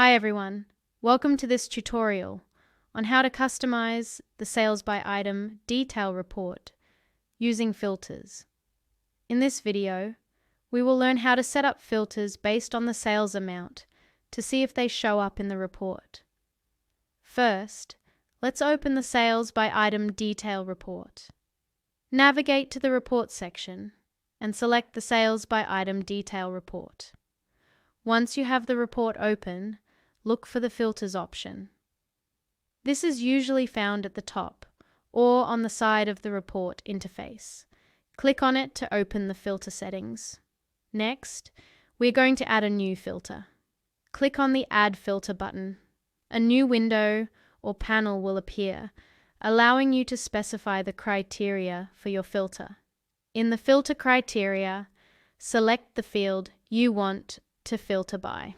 Hi everyone, welcome to this tutorial on how to customize the sales by item detail report using filters. In this video, we will learn how to set up filters based on the sales amount to see if they show up in the report. First, let's open the sales by item detail report. Navigate to the report section and select the sales by item detail report. Once you have the report open, look for the filters option. This is usually found at the top or on the side of the report interface. Click on it to open the filter settings. Next, we're going to add a new filter. Click on the Add Filter button. A new window or panel will appear, allowing you to specify the criteria for your filter. In the filter criteria, select the field you want to filter by.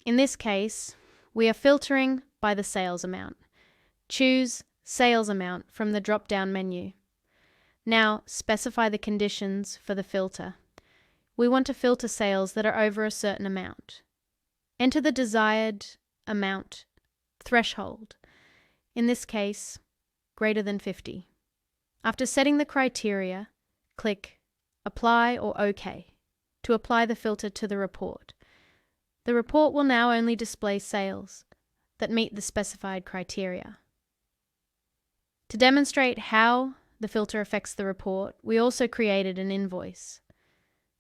In this case, we are filtering by the sales amount. Choose Sales Amount from the drop-down menu. Now, specify the conditions for the filter. We want to filter sales that are over a certain amount. Enter the desired amount threshold. In this case, greater than 50. After setting the criteria, click Apply or OK to apply the filter to the report. The report will now only display sales that meet the specified criteria. To demonstrate how the filter affects the report, we also created an invoice.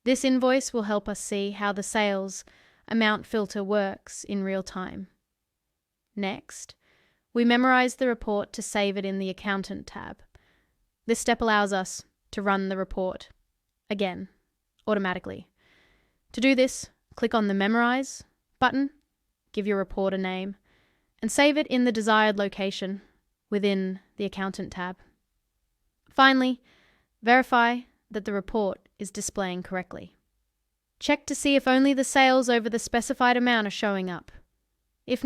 This invoice will help us see how the sales amount filter works in real time. Next, we memorize the report to save it in the Accountant tab. This step allows us to run the report again, automatically. To do this, click on the Memorize button, give your report a name, and save it in the desired location within the Accountant tab. Finally, verify that the report is displaying correctly. Check to see if only the sales over the specified amount are showing up. If